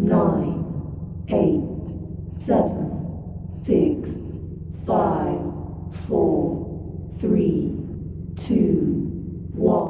9, 8, 7, 6, 5, 4, 3, 2, 1.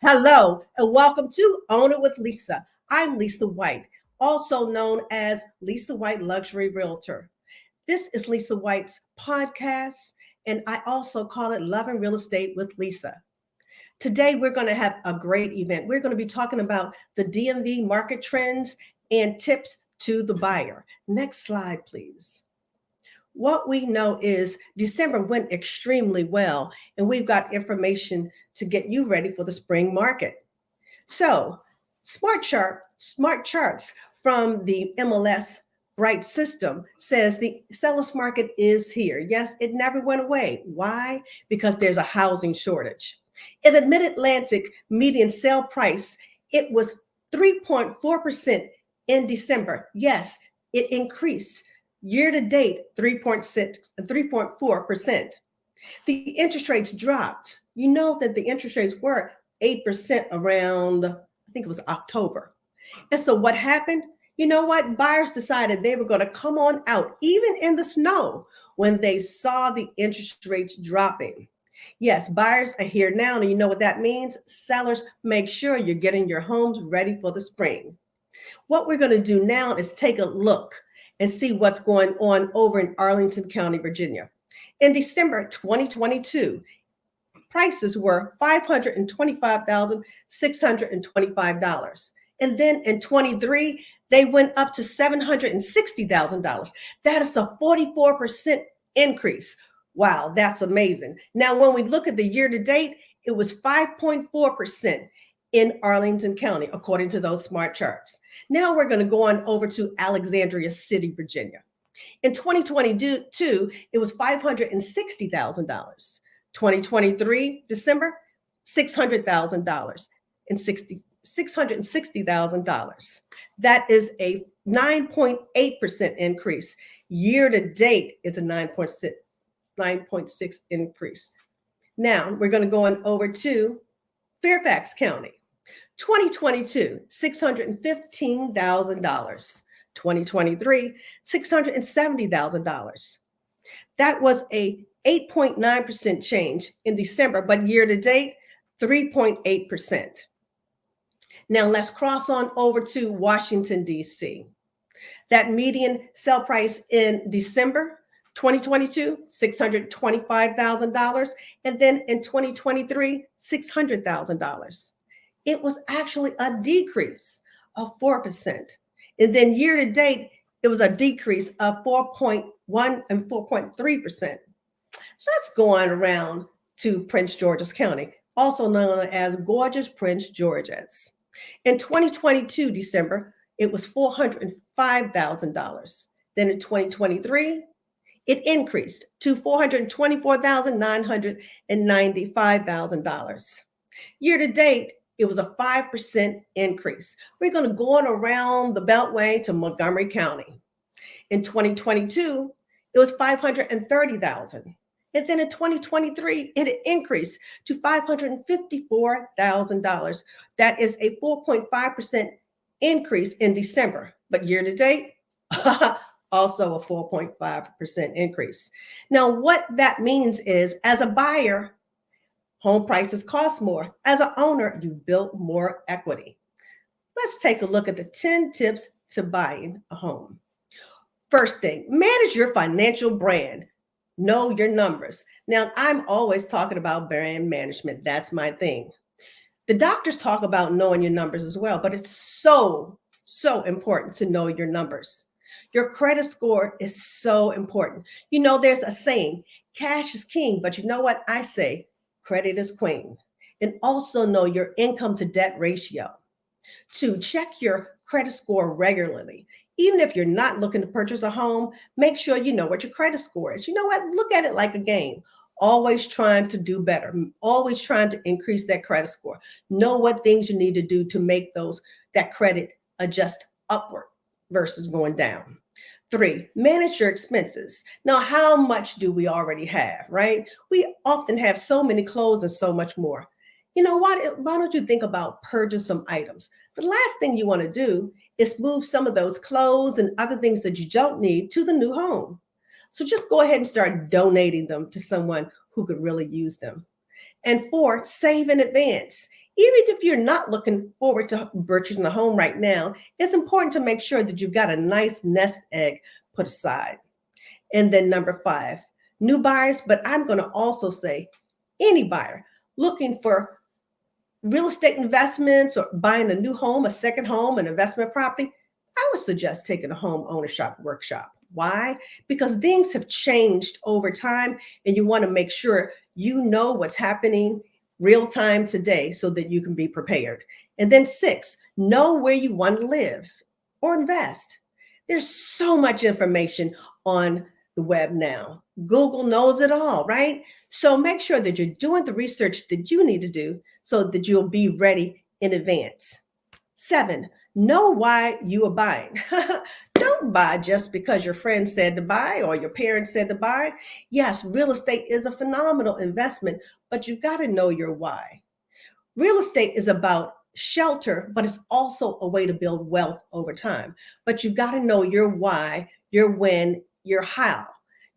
Hello, and welcome to Own It with Lisa. I'm Lisa White, also known as Lisa White Luxury Realtor. This is Lisa White's podcast, and I also call it Love and Real Estate with Lisa. Today, we're going to have a great event. We're going to be talking about the DMV market trends and tips to the buyer. Next slide, please. What we know is December went extremely well, and we've got information to get you ready for the spring market. So, smart charts from the MLS Bright system says the seller's market is here. Yes, it never went away. Why? Because there's a housing shortage. In the Mid-Atlantic median sale price, it was 3.4% in December. Yes, it increased. Year to date, 3.4%. The interest rates dropped. You know that the interest rates were 8% around, I think it was October. And so what happened? You know what? Buyers decided they were going to come on out, even in the snow, when they saw the interest rates dropping. Yes, buyers are here now. And you know what that means? Sellers, make sure you're getting your homes ready for the spring. What we're going to do now is take a look and see what's going on over in Arlington County, Virginia. In December 2022, prices were $525,625. And then in 23, they went up to $760,000. That is a 44% increase. Wow, that's amazing. Now, when we look at the year to date, it was 5.4% in Arlington County, according to those smart charts. Now we're going to go on over to Alexandria City, Virginia. In 2022, it was $560,000. 2023, December, $600,000 and $660,000. That is a 9.8% increase. Year to date, it's a 9.6 increase. Now we're going to go on over to Fairfax County. 2022, $615,000. 2023, $670,000. That was a 8.9% change in December, but year to date, 3.8%. Now let's cross on over to Washington, D.C. That median sale price in December 2022, $625,000. And then in 2023, $600,000. It was actually a decrease of 4%. And then year to date, it was a decrease of 4.1 and 4.3%. Let's go on around to Prince George's County, also known as Gorgeous Prince George's. In 2022, December, it was $405,000. Then in 2023, it increased to $424,995,000. Year to date, it was a 5% increase. We're going to go on around the Beltway to Montgomery County. In 2022, it was $530,000. And then in 2023, it increased to $554,000. That is a 4.5% increase in December. But year to date, also a 4.5% increase. Now, what that means is, as a buyer, home prices cost more. As an owner, you've built more equity. Let's take a look at the 10 tips to buying a home. First thing, manage your financial brand. Know your numbers. Now, I'm always talking about brand management. That's my thing. The doctors talk about knowing your numbers as well, but it's so important to know your numbers. Your credit score is so important. You know, there's a saying, cash is king, but you know what I say? Credit is queen. And also know your income to debt ratio. Two, check your credit score regularly. Even if you're not looking to purchase a home, make sure you know what your credit score is. You know what? Look at it like a game. Always trying to do better, always trying to increase that credit score. Know what things you need to do to make that credit adjust upward versus going down. Three, manage your expenses. Now, how much do we already have, right? We often have so many clothes and so much more. You know what? Why don't you think about purging some items? The last thing you want to do is move some of those clothes and other things that you don't need to the new home. So just go ahead and start donating them to someone who could really use them. And four, save in advance. Even if you're not looking forward to purchasing a home right now, it's important to make sure that you've got a nice nest egg put aside. And then number five, new buyers, but I'm going to also say any buyer looking for real estate investments or buying a new home, a second home, an investment property, I would suggest taking a home ownership workshop. Why? Because things have changed over time, and you want to make sure you know what's happening real time today so that you can be prepared. And then six, know where you want to live or invest. There's so much information on the web now. Google knows it all, right? So make sure that you're doing the research that you need to do so that you'll be ready in advance. Seven, know why you are buying. Don't buy just because your friend said to buy or your parents said to buy. Yes, real estate is a phenomenal investment, but you've got to know your why. Real estate is about shelter, but it's also a way to build wealth over time. But you've got to know your why, your when, your how.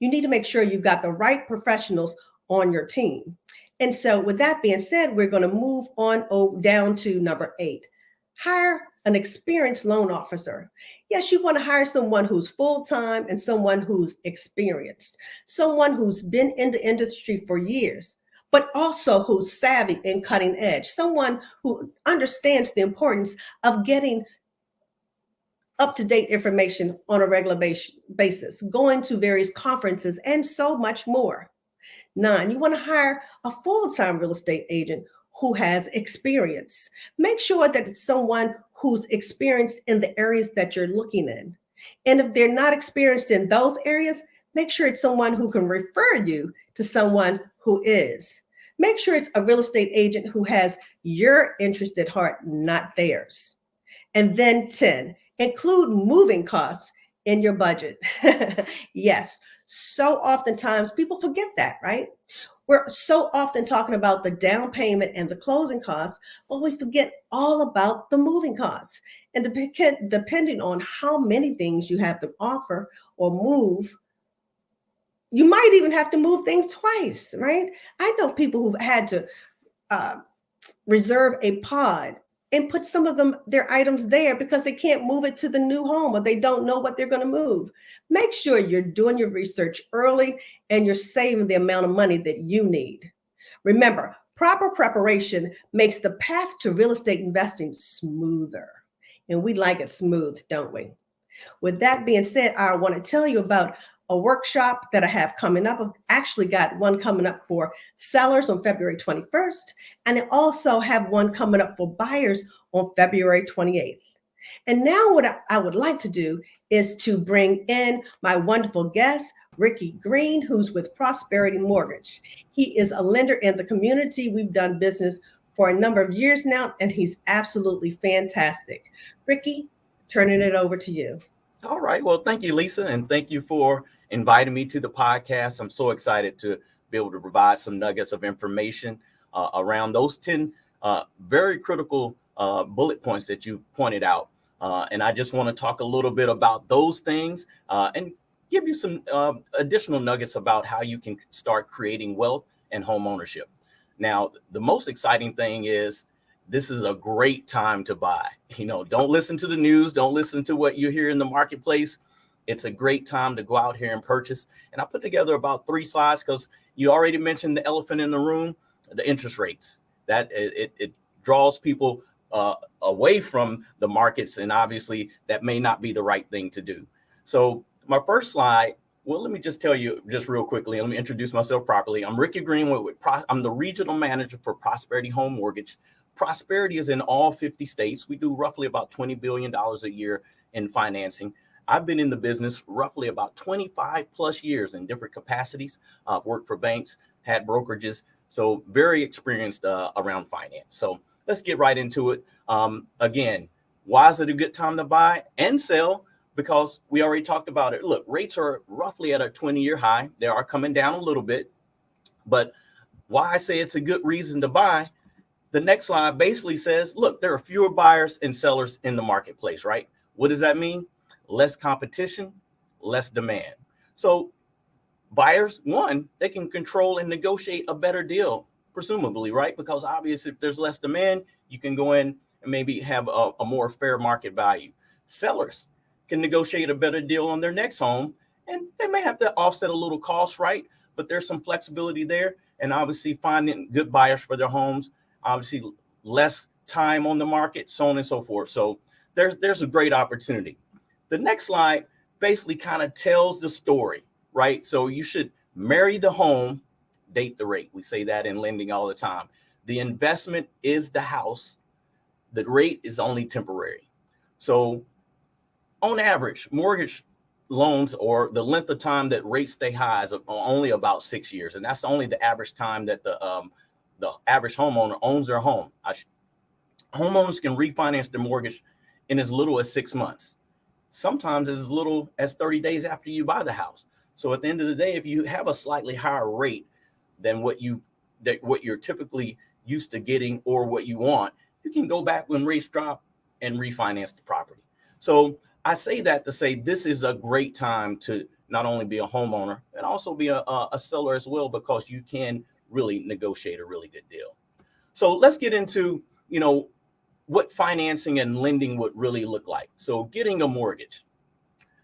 You need to make sure you've got the right professionals on your team. And so with that being said, we're going to move on down to number 8. Hire an experienced loan officer. Yes, you want to hire someone who's full-time and someone who's experienced, someone who's been in the industry for years, but also who's savvy and cutting edge, someone who understands the importance of getting up-to-date information on a regular basis, going to various conferences, and so much more. 9, you want to hire a full-time real estate agent who has experience. Make sure that it's someone who's experienced in the areas that you're looking in. And if they're not experienced in those areas, make sure it's someone who can refer you to someone who is. Make sure it's a real estate agent who has your interest at heart, not theirs. And then 10, include moving costs in your budget. Yes, so oftentimes people forget that, right? We're so often talking about the down payment and the closing costs, but we forget all about the moving costs. And depending on how many things you have to offer or move, you might even have to move things twice, right? I know people who've had to reserve a pod and put some of their items there because they can't move it to the new home or they don't know what they're going to move. Make sure you're doing your research early and you're saving the amount of money that you need. Remember, proper preparation makes the path to real estate investing smoother. And we like it smooth, don't we? With that being said, I want to tell you about a workshop that I have coming up. I've actually got one coming up for sellers on February 21st, and I also have one coming up for buyers on February 28th. And now what I would like to do is to bring in my wonderful guest, Ricky Green, who's with Prosperity Mortgage. He is a lender in the community. We've done business for a number of years now, and he's absolutely fantastic. Ricky, turning it over to you. All right. Well, thank you, Lisa, and thank you for inviting me to the podcast. I'm so excited to be able to provide some nuggets of information around those 10 very critical bullet points that you pointed out. And I just want to talk a little bit about those things and give you some additional nuggets about how you can start creating wealth and home ownership. Now, the most exciting thing is this is a great time to buy. You know, don't listen to the news. Don't listen to what you hear in the marketplace. It's a great time to go out here and purchase. And I put together about 3 slides because you already mentioned the elephant in the room, the interest rates. That it draws people away from the markets. And obviously that may not be the right thing to do. So my first slide, well, let me just tell you just real quickly. Let me introduce myself properly. I'm Ricky Greenwood. I'm the regional manager for Prosperity Home Mortgage. Prosperity is in all 50 states. We do roughly about $20 billion a year in financing. I've been in the business roughly about 25 plus years in different capacities. I've worked for banks, had brokerages, so very experienced around finance. So let's get right into it. Again, why is it a good time to buy and sell? Because we already talked about it. Look, rates are roughly at a 20-year high. They are coming down a little bit, but why I say it's a good reason to buy, the next slide basically says, look, there are fewer buyers and sellers in the marketplace, right? What does that mean? Less competition, less demand. So buyers, one, they can control and negotiate a better deal, presumably, right? Because obviously, if there's less demand, you can go in and maybe have a more fair market value. Sellers can negotiate a better deal on their next home, and they may have to offset a little cost, right? But there's some flexibility there, and obviously finding good buyers for their homes, obviously less time on the market, so on and so forth. So there's a great opportunity. The next slide basically kind of tells the story, right? So you should marry the home, date the rate. We say that in lending all the time. The investment is the house. The rate is only temporary. So on average, mortgage loans, or the length of time that rates stay high, is only about 6 years. And that's only the average time that the average homeowner owns their home. Homeowners can refinance their mortgage in as little as 6 months. Sometimes as little as 30 days after you buy the house. So at the end of the day, if you have a slightly higher rate than what you're typically used to getting or what you want, you can go back when rates drop and refinance the property. So I say that to say this is a great time to not only be a homeowner and also be a seller as well, because you can really negotiate a really good deal. So let's get into, what financing and lending would really look like. So getting a mortgage.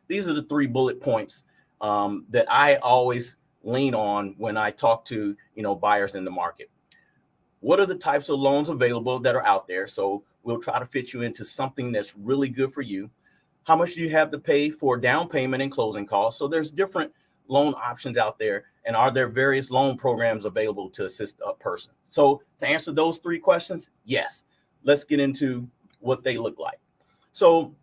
These are the 3 bullet points that I always lean on when I talk to, buyers in the market. What are the types of loans available that are out there? So we'll try to fit you into something that's really good for you. How much do you have to pay for down payment and closing costs? So there's different loan options out there. And are there various loan programs available to assist a person? So to answer those 3 questions, yes. Let's get into what they look like. So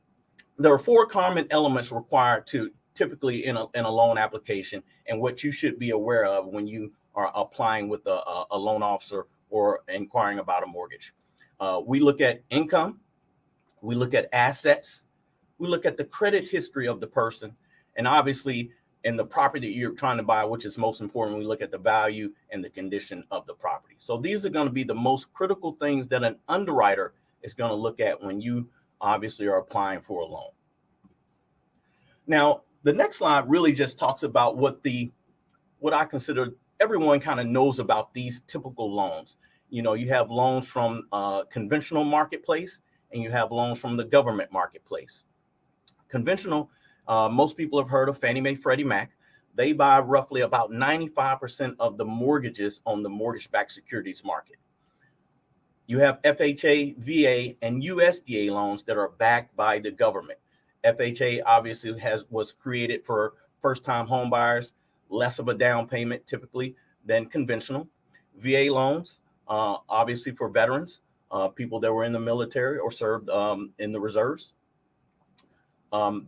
there are 4 common elements required to typically in a loan application, and what you should be aware of when you are applying with a loan officer or inquiring about a mortgage. We look at income, we look at assets, we look at the credit history of the person, and obviously in the property that you're trying to buy, which is most important, we look at the value and the condition of the property. So these are going to be the most critical things that an underwriter is going to look at when you obviously are applying for a loan. Now, the next slide really just talks about what I consider everyone kind of knows about these typical loans. You have loans from conventional marketplace and you have loans from the government marketplace. Conventional, most people have heard of Fannie Mae, Freddie Mac. They buy roughly about 95% of the mortgages on the mortgage-backed securities market. You have FHA, VA, and USDA loans that are backed by the government. FHA obviously was created for first-time home buyers, less of a down payment typically than conventional. VA loans, obviously for veterans, people that were in the military or served in the reserves.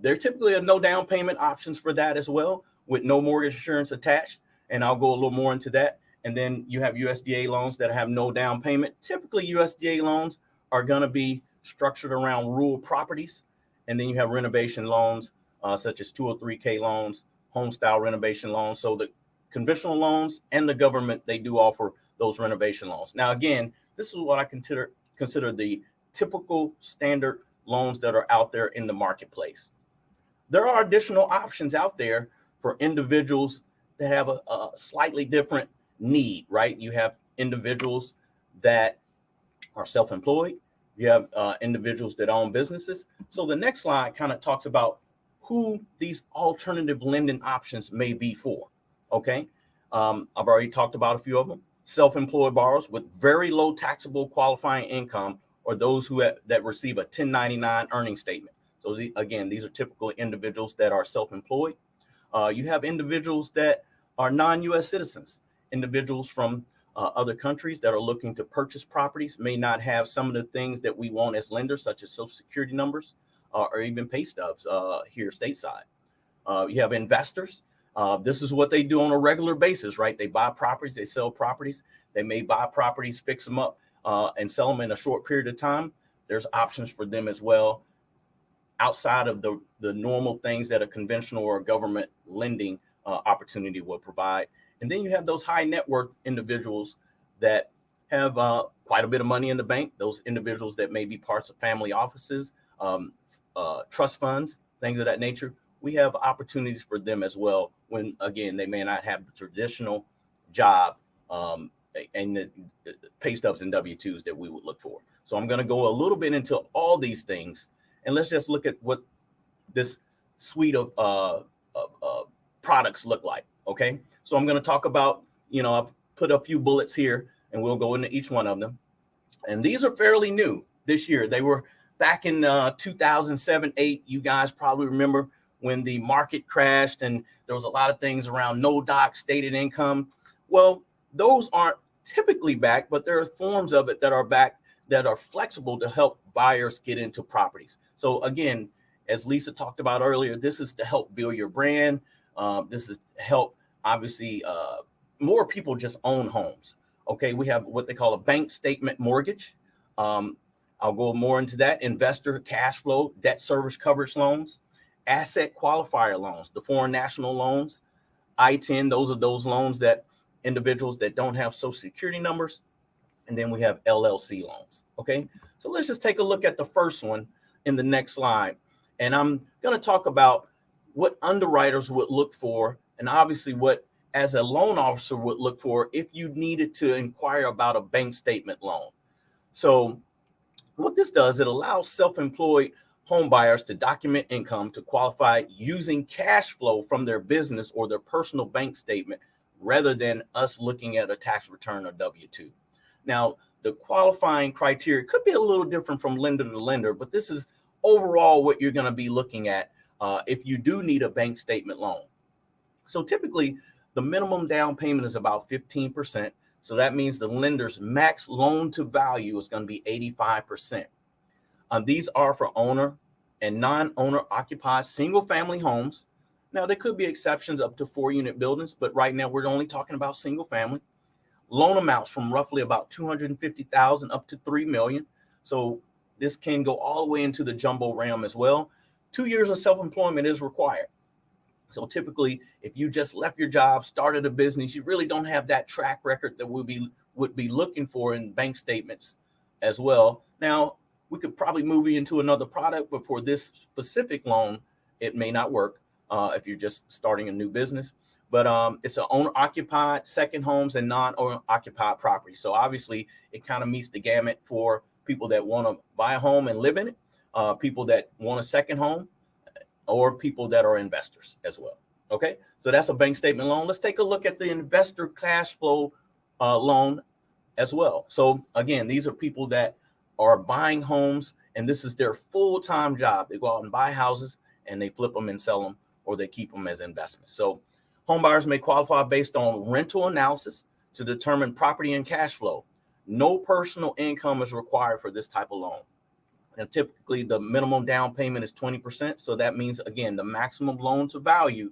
There typically are no down payment options for that as well, with no mortgage insurance attached. And I'll go a little more into that. And then you have USDA loans that have no down payment. Typically, USDA loans are going to be structured around rural properties. And then you have renovation loans, such as 203K loans, home style renovation loans. So the conventional loans and the government, they do offer those renovation loans. Now, again, this is what I consider the typical standard loans that are out there in the marketplace. There are additional options out there for individuals that have a slightly different need, right? You have individuals that are self-employed. You have individuals that own businesses. So the next slide kind of talks about who these alternative lending options may be for, okay? I've already talked about a few of them. Self-employed borrowers with very low taxable qualifying income, or those that receive a 1099 earning statement. So again, these are typical individuals that are self-employed. You have individuals that are non-U.S. citizens, individuals from other countries that are looking to purchase properties, may not have some of the things that we want as lenders, such as social security numbers or even pay stubs here stateside. You have investors. This is what they do on a regular basis, right? They buy properties, they sell properties. They may buy properties, fix them up, and sell them in a short period of time. There's options for them as well, outside of the normal things that a conventional or government lending opportunity will provide. And then you have those high net worth individuals that have quite a bit of money in the bank, those individuals that may be parts of family offices, trust funds, things of that nature. We have opportunities for them as well when, again, they may not have the traditional job and the pay stubs and W-2s that we would look for. So I'm going to go a little bit into all these things, and let's just look at what this suite of products look like, okay? So I'm going to talk about, I've put a few bullets here, and we'll go into each one of them. And these are fairly new this year. They were back in 2007-8. You guys probably remember when the market crashed and there was a lot of things around no doc, stated income. Well, those aren't typically back, but there are forms of it that are back that are flexible to help buyers get into properties. So again, as Lisa talked about earlier, this is to help build your brand. This is to help, obviously, more people just own homes. Okay, we have what they call a bank statement mortgage. I'll go more into that. Investor cash flow, debt service coverage loans, asset qualifier loans, the foreign national loans, I-10, those are those loans that individuals that don't have social security numbers. And then we have LLC loans. Okay, so let's just take a look at the first one in the next slide. And I'm going to talk about what underwriters would look for, and obviously what, as a loan officer, would look for if you needed to inquire about a bank statement loan. So what this does, it allows self-employed home buyers to document income to qualify using cash flow from their business or their personal bank statement, rather than us looking at a tax return or W-2. Now, the qualifying criteria could be a little different from lender to lender, but this is overall what you're going to be looking at if you do need a bank statement loan. So typically, the minimum down payment is about 15%. So that means the lender's max loan to value is going to be 85%. These are for owner and non-owner occupied single family homes. Now, there could be exceptions up to 4-unit buildings, but right now we're only talking about single family. Loan amounts from roughly about $250,000 up to $3 million. So this can go all the way into the jumbo realm as well. 2 years of self-employment is required. So typically, if you just left your job, started a business, you really don't have that track record that would be looking for in bank statements as well. Now, we could probably move you into another product, but for this specific loan, it may not work if you're just starting a new business. But it's an owner-occupied, second homes, and non-owner-occupied property. So obviously, it kind of meets the gamut for people that want to buy a home and live in it, people that want a second home, or people that are investors as well. Okay, so that's a bank statement loan. Let's take a look at the investor cash flow loan as well. So again, these are people that are buying homes, and this is their full-time job. They go out and buy houses, and they flip them and sell them, or they keep them as investments. So home buyers may qualify based on rental analysis to determine property and cash flow. No personal income is required for this type of loan. And typically, the minimum down payment is 20%. So that means, again, the maximum loan to value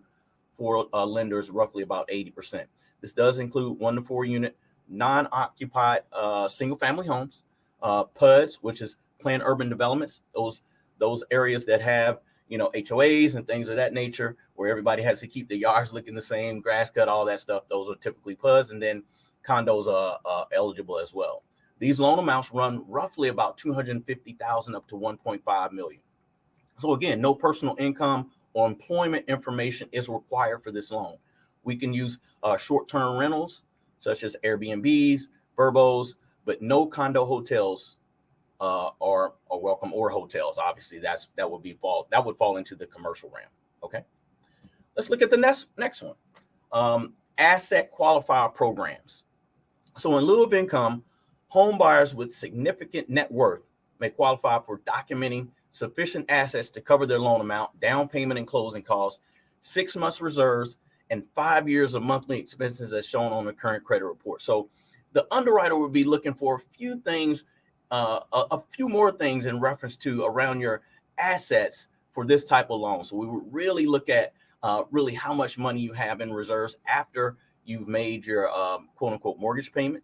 for a lender is roughly about 80%. This does include 1 to 4 unit non-occupied single family homes, PUDs, which is planned urban developments, those areas that have, HOAs and things of that nature, where everybody has to keep the yards looking the same, grass cut, all that stuff. Those are typically PUDs, and then condos are eligible as well. These loan amounts run roughly about $250,000 up to $1.5 million. So again, no personal income or employment information is required for this loan. We can use short-term rentals such as Airbnbs, Verbos, but no condo hotels are welcome, or hotels. Obviously, that would fall into the commercial realm. Okay, let's look at the next one. Asset qualifier programs. So in lieu of income, home buyers with significant net worth may qualify for documenting sufficient assets to cover their loan amount, down payment and closing costs, 6 months reserves, and 5 years of monthly expenses as shown on the current credit report. So the underwriter would be looking for a few things, a few more things in reference to around your assets for this type of loan. So we would really look at really how much money you have in reserves after you've made your quote unquote mortgage payment.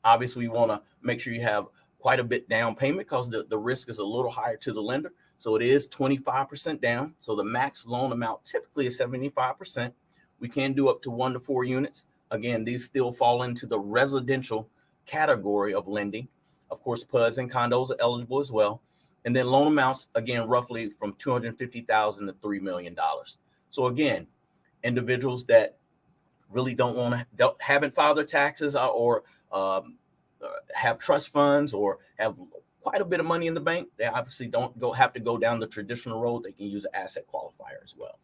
Obviously, we want to make sure you have quite a bit down payment because the risk is a little higher to the lender. So it is 25% down. So the max loan amount typically is 75%. We can do up to 1 to 4 units. Again, these still fall into the residential category of lending. Of course, PUDs and condos are eligible as well. And then loan amounts, again, roughly from $250,000 to $3 million. So again, individuals that really haven't filed their taxes or have trust funds or have quite a bit of money in the bank, they obviously don't have to go down the traditional road. They can use an asset qualifier as well.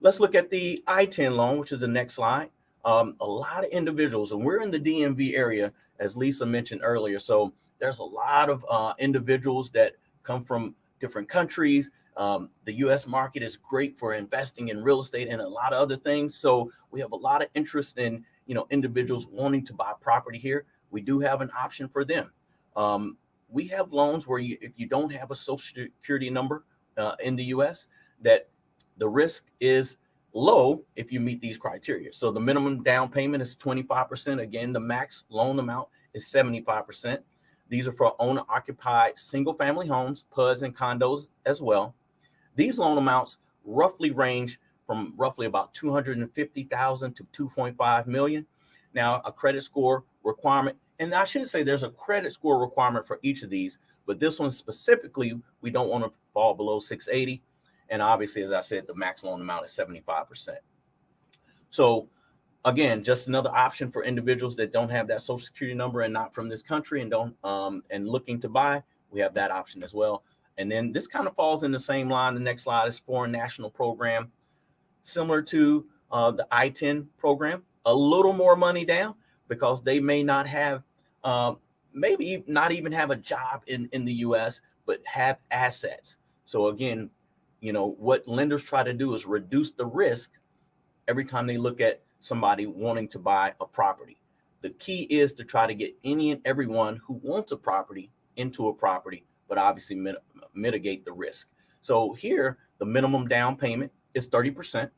Let's look at the I-10 loan, which is the next slide. A lot of individuals, and we're in the DMV area, as Lisa mentioned earlier. So there's a lot of individuals that come from different countries. The U.S. market is great for investing in real estate and a lot of other things. So we have a lot of interest in, individuals wanting to buy property here. We do have an option for them. We have loans where if you don't have a social security number in the U.S., that the risk is low if you meet these criteria. So the minimum down payment is 25%. Again, the max loan amount is 75%. These are for owner-occupied single-family homes, PUDs, and condos as well. These loan amounts roughly range from roughly about $250,000 to $2.5 million. Now, a credit score requirement, and I should say there's a credit score requirement for each of these, but this one specifically, we don't want to fall below 680. And obviously, as I said, the max loan amount is 75%. So again, just another option for individuals that don't have that social security number and not from this country and don't and looking to buy, we have that option as well. And then this kind of falls in the same line. The next slide is foreign national program, similar to the I-10 program, a little more money down because they may not have, maybe not even have a job in the U.S., but have assets. So again, what lenders try to do is reduce the risk every time they look at somebody wanting to buy a property. The key is to try to get any and everyone who wants a property into a property, but obviously mitigate the risk. So here, the minimum down payment is 30%.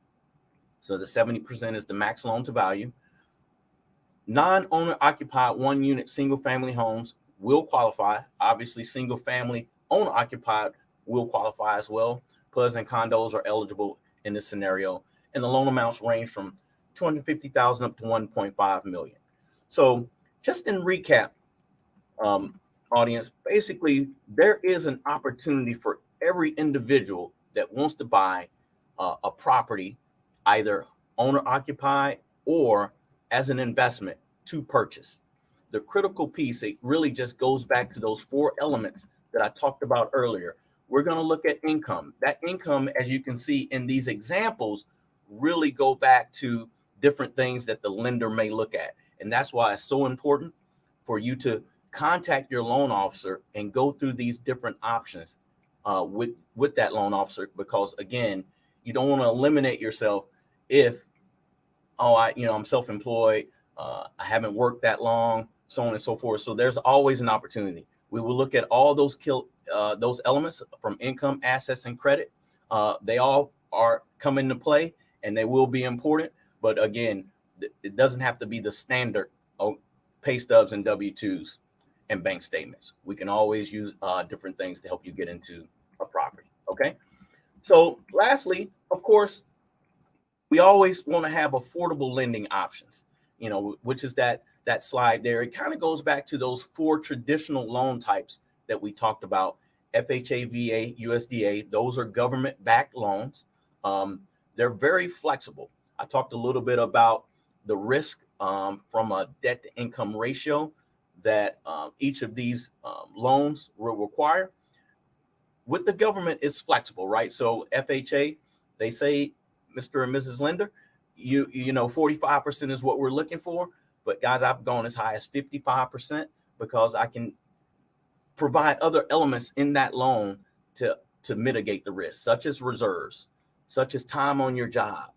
So the 70% is the max loan to value. Non-owner occupied 1-unit single family homes will qualify. Obviously, single family owner occupied will qualify as well. PUDs and condos are eligible in this scenario. And the loan amounts range from $250,000 up to $1.5 million. So just in recap, audience, basically there is an opportunity for every individual that wants to buy a property, either owner occupied or as an investment to purchase. The critical piece, it really just goes back to those 4 elements that I talked about earlier. We're going to look at income. That income, as you can see in these examples, really go back to different things that the lender may look at. And that's why it's so important for you to contact your loan officer and go through these different options with that loan officer, because again, you don't want to eliminate yourself if, I'm self-employed, I haven't worked that long, so on and so forth. So there's always an opportunity. We will look at all those elements from income, assets, and credit. They all come into play, and they will be important. But again, it doesn't have to be the standard pay stubs and W-2s and bank statements. We can always use different things to help you get into a property. Okay. So lastly, of course, we always want to have affordable lending options, which is that slide there. It kind of goes back to those 4 traditional loan types that we talked about: FHA, VA, USDA. Those are government-backed loans. They're very flexible. I talked a little bit about the risk from a debt-to-income ratio that each of these loans will require. With the government, it's flexible, right? So FHA, they say, Mr. and Mrs. Lender, 45% is what we're looking for. But guys, I've gone as high as 55% because I can provide other elements in that loan to mitigate the risk, such as reserves, such as time on your job.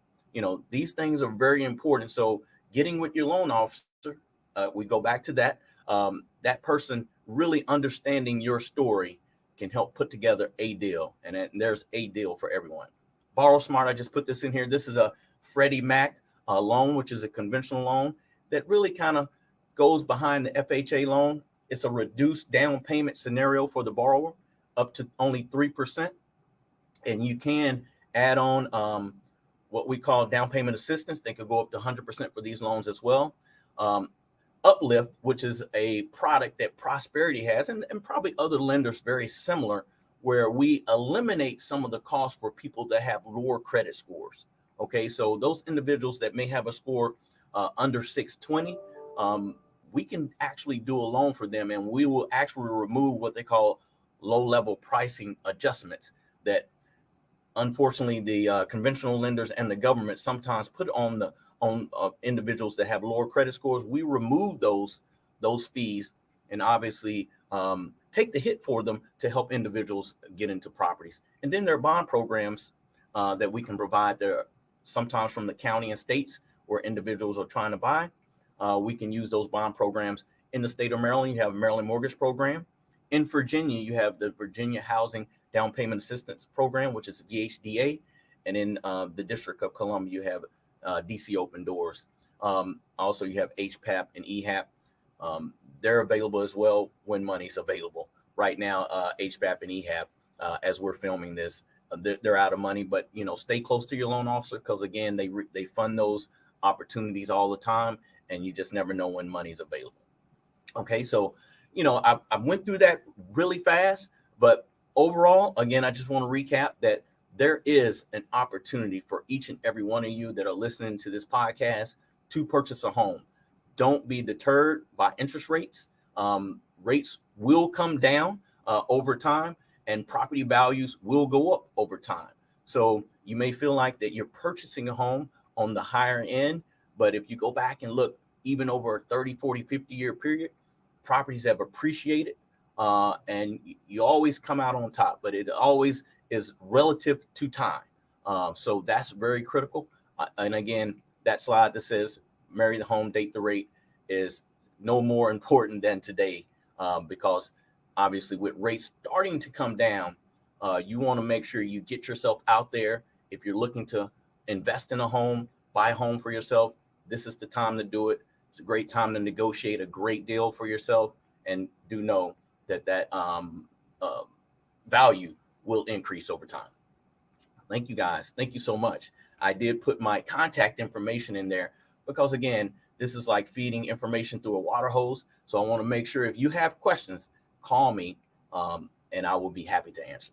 These things are very important. So getting with your loan officer, we go back to that. That person really understanding your story can help put together a deal, and there's a deal for everyone. Borrow Smart, I just put this in here. This is a Freddie Mac loan, which is a conventional loan that really kind of goes behind the FHA loan. It's a reduced down payment scenario for the borrower, up to only 3%. And you can add on what we call down payment assistance. They could go up to 100% for these loans as well. Uplift, which is a product that Prosperity has, and probably other lenders very similar, where we eliminate some of the costs for people that have lower credit scores. Okay, so those individuals that may have a score under 620, we can actually do a loan for them, and we will actually remove what they call low-level pricing adjustments that unfortunately the conventional lenders and the government sometimes put on individuals that have lower credit scores. We remove those fees and obviously take the hit for them to help individuals get into properties. And then there are bond programs that we can provide there, sometimes from the county and states where individuals are trying to buy. We can use those bond programs. In the state of Maryland, you have a Maryland Mortgage Program. In Virginia, you have the Virginia Housing Down Payment Assistance Program, which is VHDA. And in the District of Columbia, you have DC Open Doors. Also, you have HPAP and EHAP. They're available as well when money's available. Right now, HPAP and EHAP, as we're filming this, they're out of money. But stay close to your loan officer, because again, they fund those opportunities all the time, and you just never know when money's available. Okay, so I went through that really fast, but overall, again, I just want to recap that there is an opportunity for each and every one of you that are listening to this podcast to purchase a home. Don't be deterred by interest rates. Rates will come down over time, and property values will go up over time. So you may feel like that you're purchasing a home on the higher end, but if you go back and look, even over a 30, 40, 50-year period, properties have appreciated, and you always come out on top, but it always is relative to time. So that's very critical. And again, that slide that says marry the home, date the rate is no more important than today, because obviously with rates starting to come down, you want to make sure you get yourself out there. If you're looking to invest in a home, buy a home for yourself, this is the time to do it. It's a great time to negotiate a great deal for yourself, and do know that value will increase over time. Thank you guys. Thank you so much. I did put my contact information in there because, again, this is like feeding information through a water hose. So I want to make sure if you have questions, call me, and I will be happy to answer.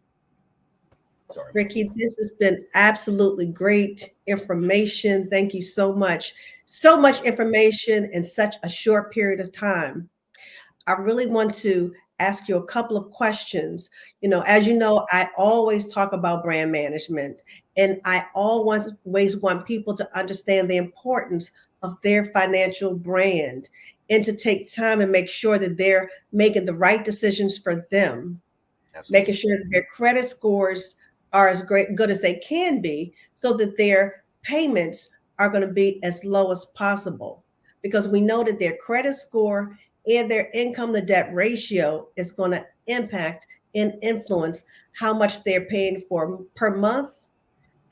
Sorry, Ricky, this has been absolutely great information. Thank you so much. So much information in such a short period of time. I really want to ask you a couple of questions. As you know, I always talk about brand management, and I always want people to understand the importance of their financial brand and to take time and make sure that they're making the right decisions for them. Absolutely. Making sure that their credit scores are as good as they can be, so that their payments are going to be as low as possible, because we know that their credit score and their income to debt ratio is going to impact and influence how much they're paying for per month,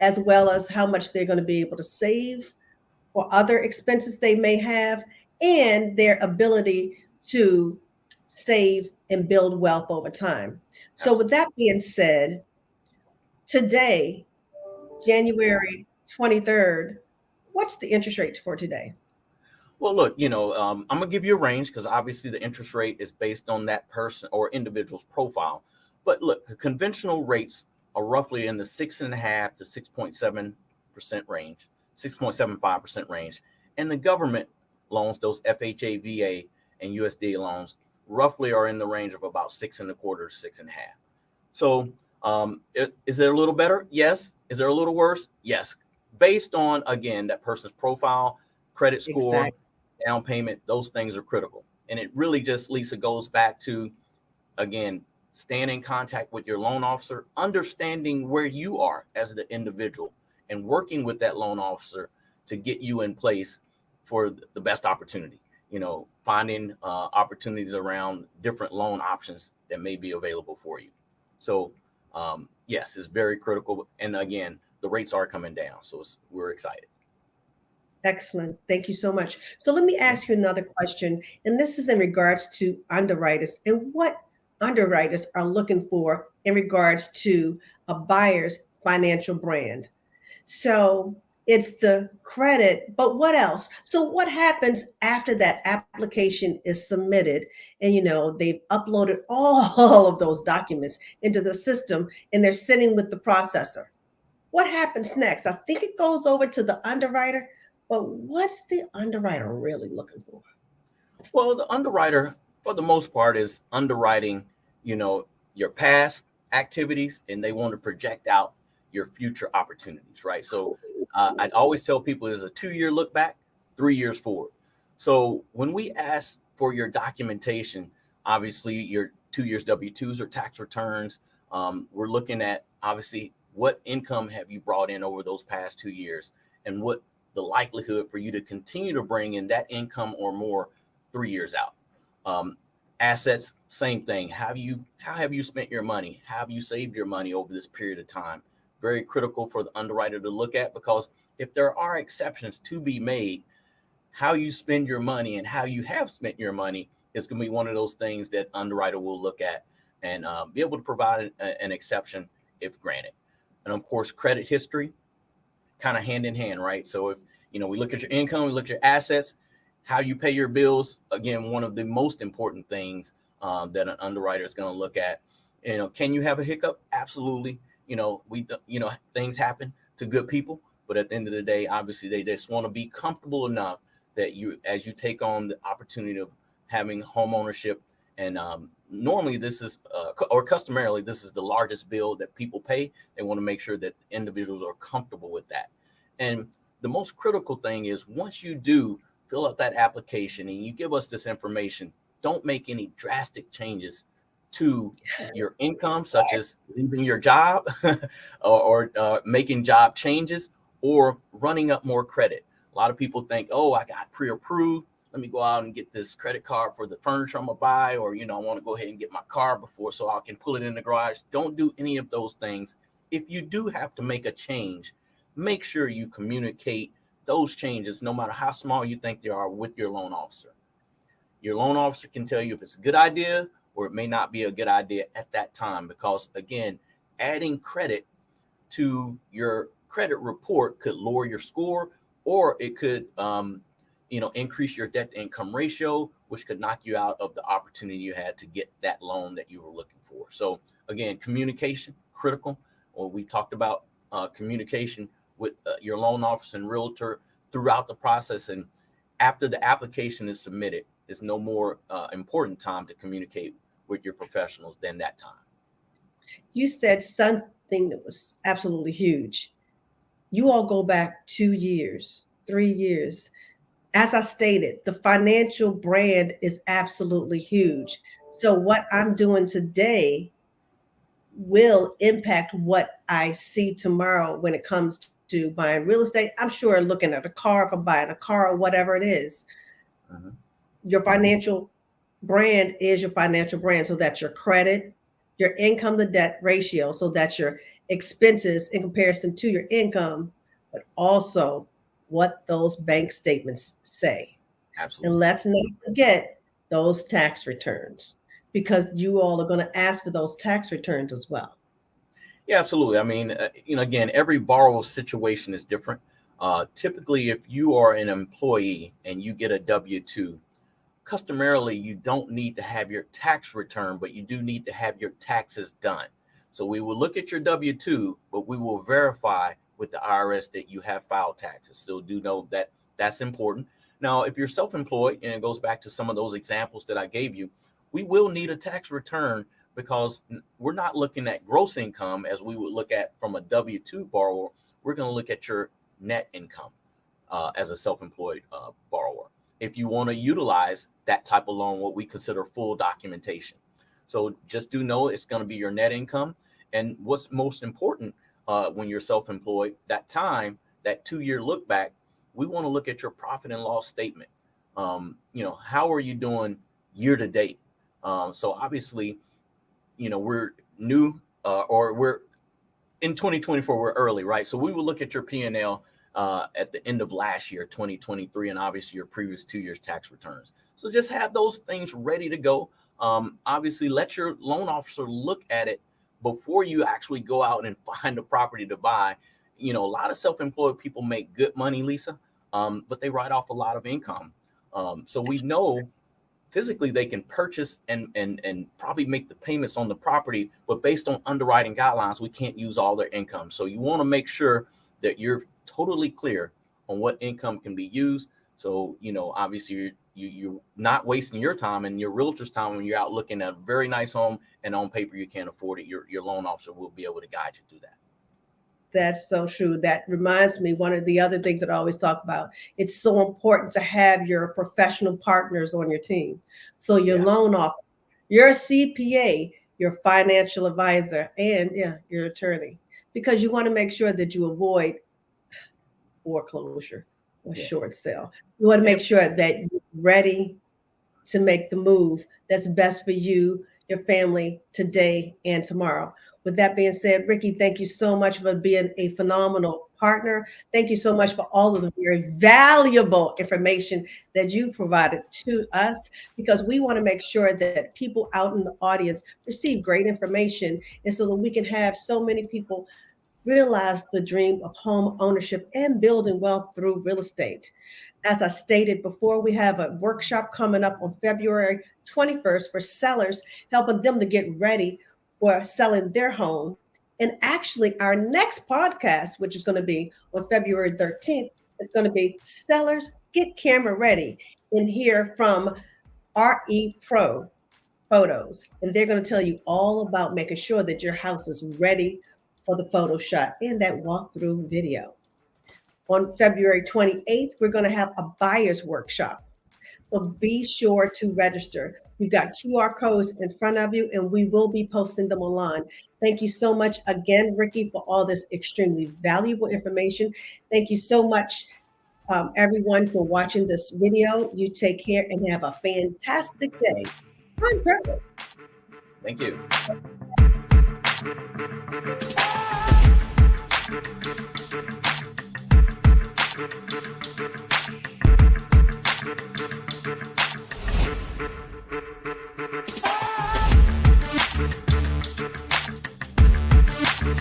as well as how much they're going to be able to save for other expenses they may have, and their ability to save and build wealth over time. So with that being said, today, January 23rd, what's the interest rate for today? Well, look, I'm going to give you a range, because obviously the interest rate is based on that person or individual's profile. But look, the conventional rates are roughly in the 6.5% to 6.7% range, 6.75% range. And the government loans, those FHA, VA, and USDA loans, roughly are in the range of about 6.25% to 6.5%. So is it a little better? Yes. Is there a little worse? Yes. Based on, again, that person's profile, credit score, exactly, down payment, those things are critical. And it really just, Lisa, goes back to, again, staying in contact with your loan officer, understanding where you are as the individual, and working with that loan officer to get you in place for the best opportunity. Finding opportunities around different loan options that may be available for you. So yes, it's very critical. And again, the rates are coming down. So we're excited. Excellent. Thank you so much. So let me ask you another question. And this is in regards to underwriters and what underwriters are looking for in regards to a buyer's financial brand. So it's the credit, but what else? So what happens after that application is submitted and they've uploaded all of those documents into the system and they're sitting with the processor? What happens next? I think it goes over to the underwriter, but what's the underwriter really looking for? Well, the underwriter, for the most part, is underwriting, your past activities, and they want to project out your future opportunities, right? So I'd always tell people there's a 2-year look back, 3 years forward. So when we ask for your documentation, obviously your 2 years W-2s or tax returns, we're looking at obviously what income have you brought in over those past 2 years, and what the likelihood for you to continue to bring in that income or more 3 years out. Assets, same thing. How have you spent your money? How have you saved your money over this period of time? Very critical for the underwriter to look at, because if there are exceptions to be made, how you spend your money and how you have spent your money is going to be one of those things that underwriter will look at and be able to provide an exception if granted. And of course, credit history, kind of hand in hand, right? So if we look at your income, we look at your assets, how you pay your bills. Again, one of the most important things that an underwriter is going to look at. Can you have a hiccup? Absolutely. Things happen to good people, but at the end of the day, obviously they just want to be comfortable enough that as you take on the opportunity of having home ownership, and normally this is, or customarily, this is the largest bill that people pay. They want to make sure that individuals are comfortable with that. And the most critical thing is, once you do fill out that application and you give us this information, don't make any drastic changes to your income, such as leaving your job or making job changes or running up more credit. A lot of people think, oh, I got pre-approved. Let me go out and get this credit card for the furniture I'm gonna buy, or I want to go ahead and get my car before so I can pull it in the garage. Don't do any of those things. If you do have to make a change, make sure you communicate those changes, no matter how small you think they are, with your loan officer. Your loan officer can tell you if it's a good idea or it may not be a good idea at that time, because again, adding credit to your credit report could lower your score, or it could increase your debt to income ratio, which could knock you out of the opportunity you had to get that loan that you were looking for. So again, communication, critical. Or we talked about communication with your loan officer and realtor throughout the process. And after the application is submitted, is no more important time to communicate with your professionals than that time. You said something that was absolutely huge. You all go back 2 years, 3 years. As I stated, the financial brand is absolutely huge. So what I'm doing today will impact what I see tomorrow when it comes to buying real estate. I'm sure looking at a car, if I'm buying a car or whatever it is. Mhm. Your financial brand is your financial brand. So that's your credit, your income to debt ratio. So that's your expenses in comparison to your income, but also what those bank statements say. And Absolutely. let's not forget those tax returns, because you all are going to ask for those tax returns as well. Yeah, absolutely. I mean, again, every borrower situation is different. Typically, if you are an employee and you get a W-2, customarily, you don't need to have your tax return, but you do need to have your taxes done. So we will look at your W-2, but we will verify with the IRS that you have filed taxes. So do know that that's important. Now, if you're self-employed, and it goes back to some of those examples that I gave you, we will need a tax return, because we're not looking at gross income as we would look at from a W-2 borrower. We're going to look at your net income as a self-employed borrower, if you want to utilize that type of loan, what we consider full documentation. So just do know it's going to be your net income. And what's most important when you're self-employed, that 2-year look back, we want to look at your profit and loss statement. How are you doing year to date? So obviously, we're new or we're in 2024, we're early, right? So we will look at your P&L at the end of last year, 2023, and obviously your previous 2 years tax returns. So just have those things ready to go. Obviously, let your loan officer look at it before you actually go out and find a property to buy. A lot of self-employed people make good money, Lisa, but they write off a lot of income. So we know physically they can purchase and probably make the payments on the property, but based on underwriting guidelines, we can't use all their income. So you want to make sure that you're totally clear on what income can be used. So, obviously you're not wasting your time and your realtor's time when you're out looking at a very nice home and on paper you can't afford it. Your loan officer will be able to guide you through that. That's so true. That reminds me, one of the other things that I always talk about, it's so important to have your professional partners on your team. So your loan officer, your CPA, your financial advisor, and your attorney, because you want to make sure that you avoid foreclosure or short sale. You want to make sure that you're ready to make the move that's best for you, your family, today and tomorrow. With that being said, Ricky, thank you so much for being a phenomenal partner. Thank you so much for all of the very valuable information that you provided to us, because we want to make sure that people out in the audience receive great information, and so that we can have so many people realize the dream of home ownership and building wealth through real estate. As I stated before, we have a workshop coming up on February 21st for sellers, helping them to get ready for selling their home. And actually, our next podcast, which is going to be on February 13th, is going to be Sellers Get Camera Ready, and hear from RE Pro Photos. And they're going to tell you all about making sure that your house is ready for the photo shot and that walkthrough video. On February 28th, we're going to have a buyer's workshop. So be sure to register. You've got QR codes in front of you, and we will be posting them online. Thank you so much again, Ricky, for all this extremely valuable information. Thank you so much, everyone, for watching this video. You take care and have a fantastic day. I'm perfect. Thank you.